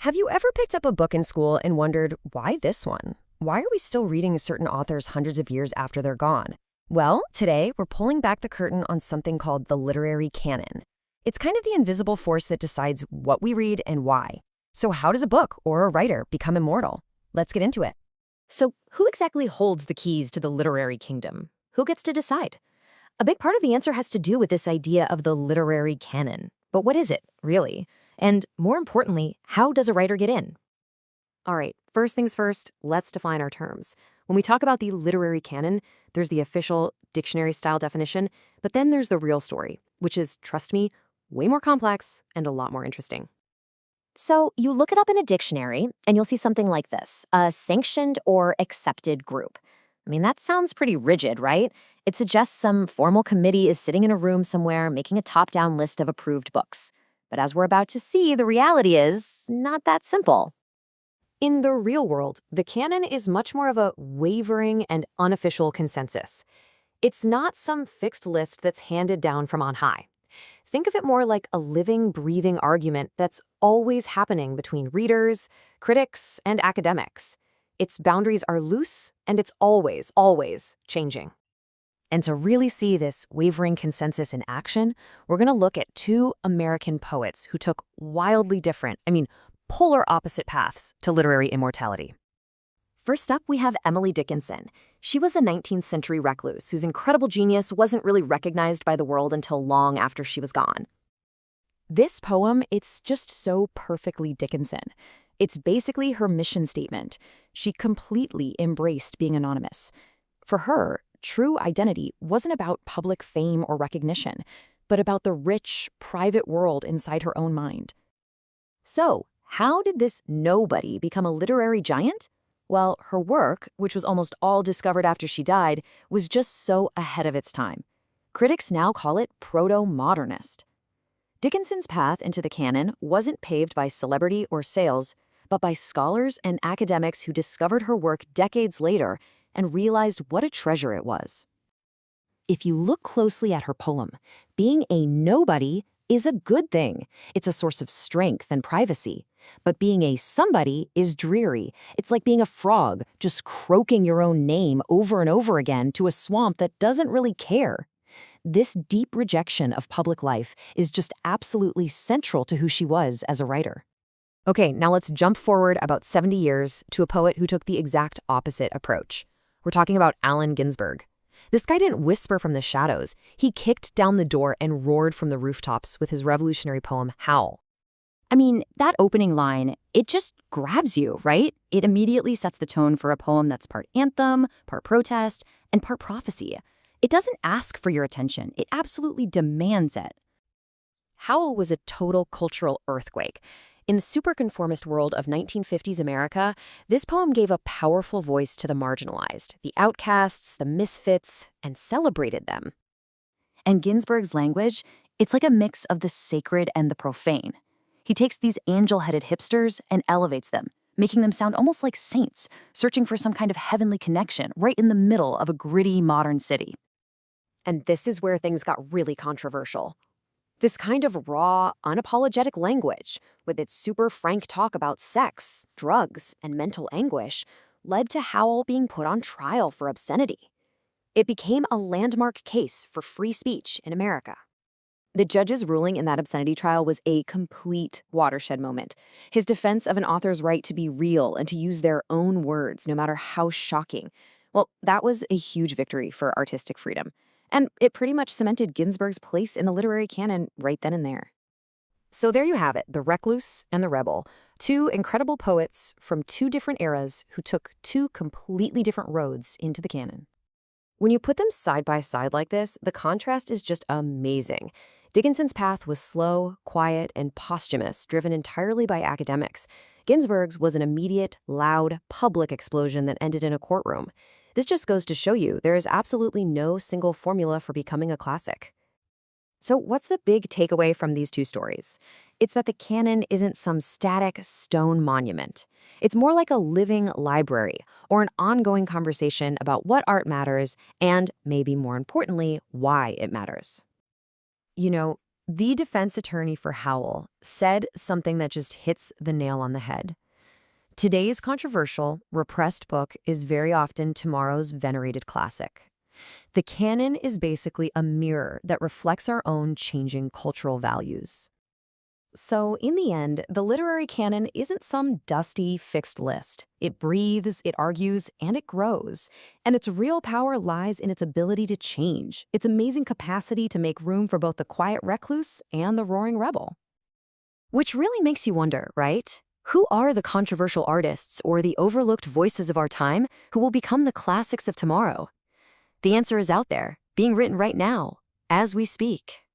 Have you ever picked up a book in school and wondered, why this one? Why are we still reading certain authors hundreds of years after they're gone? Well, today we're pulling back the curtain on something called the literary canon. It's kind of the invisible force that decides what we read and why. So how does a book or a writer become immortal? Let's get into it. So, who exactly holds the keys to the literary kingdom? Who gets to decide? A big part of the answer has to do with this idea of the literary canon. But what is it, really? And more importantly, how does a writer get in? All right, first things first, let's define our terms. When we talk about the literary canon, there's the official dictionary-style definition, but then there's the real story, which is, trust me, way more complex and a lot more interesting. So you look it up in a dictionary, and you'll see something like this, a sanctioned or accepted group. I mean, that sounds pretty rigid, right? It suggests some formal committee is sitting in a room somewhere making a top-down list of approved books. But as we're about to see, the reality is not that simple. In the real world, the canon is much more of a wavering and unofficial consensus. It's not some fixed list that's handed down from on high. Think of it more like a living, breathing argument that's always happening between readers, critics, and academics. Its boundaries are loose, and it's always, always changing. And to really see this wavering consensus in action, we're going to look at two American poets who took wildly different, polar opposite paths to literary immortality. First up, we have Emily Dickinson. She was a 19th century recluse whose incredible genius wasn't really recognized by the world until long after she was gone. This poem, it's just so perfectly Dickinson. It's basically her mission statement. She completely embraced being anonymous. For her, true identity wasn't about public fame or recognition, but about the rich, private world inside her own mind. So, how did this nobody become a literary giant? Well, her work, which was almost all discovered after she died, was just so ahead of its time. Critics now call it proto-modernist. Dickinson's path into the canon wasn't paved by celebrity or sales, but by scholars and academics who discovered her work decades later and realized what a treasure it was. If you look closely at her poem, being a nobody is a good thing. It's a source of strength and privacy. But being a somebody is dreary. It's like being a frog, just croaking your own name over and over again to a swamp that doesn't really care. This deep rejection of public life is just absolutely central to who she was as a writer. Okay, now let's jump forward about 70 years to a poet who took the exact opposite approach. We're talking about Allen Ginsberg. This guy didn't whisper from the shadows. He kicked down the door and roared from the rooftops with his revolutionary poem, Howl. That opening line, it just grabs you, right? It immediately sets the tone for a poem that's part anthem, part protest, and part prophecy. It doesn't ask for your attention. It absolutely demands it. Howl was a total cultural earthquake. In the superconformist world of 1950s America, this poem gave a powerful voice to the marginalized, the outcasts, the misfits, and celebrated them. And Ginsberg's language, it's like a mix of the sacred and the profane. He takes these angel-headed hipsters and elevates them, making them sound almost like saints, searching for some kind of heavenly connection right in the middle of a gritty modern city. And this is where things got really controversial. This kind of raw, unapologetic language, with its super frank talk about sex, drugs, and mental anguish, led to Howl being put on trial for obscenity. It became a landmark case for free speech in America. The judge's ruling in that obscenity trial was a complete watershed moment. His defense of an author's right to be real and to use their own words, no matter how shocking, well, that was a huge victory for artistic freedom. And it pretty much cemented Ginsberg's place in the literary canon right then and there. So there you have it, the recluse and the rebel, two incredible poets from two different eras who took two completely different roads into the canon. When you put them side by side like this, the contrast is just amazing. Dickinson's path was slow, quiet, and posthumous, driven entirely by academics. Ginsberg's was an immediate, loud, public explosion that ended in a courtroom. This just goes to show you there is absolutely no single formula for becoming a classic. So what's the big takeaway from these two stories? It's that the canon isn't some static stone monument. It's more like a living library or an ongoing conversation about what art matters and, maybe more importantly, why it matters. The defense attorney for Howell said something that just hits the nail on the head. Today's controversial, repressed book is very often tomorrow's venerated classic. The canon is basically a mirror that reflects our own changing cultural values. So, in the end, the literary canon isn't some dusty, fixed list. It breathes, it argues, and it grows. And its real power lies in its ability to change, its amazing capacity to make room for both the quiet recluse and the roaring rebel. Which really makes you wonder, right? Who are the controversial artists or the overlooked voices of our time who will become the classics of tomorrow? The answer is out there, being written right now, as we speak.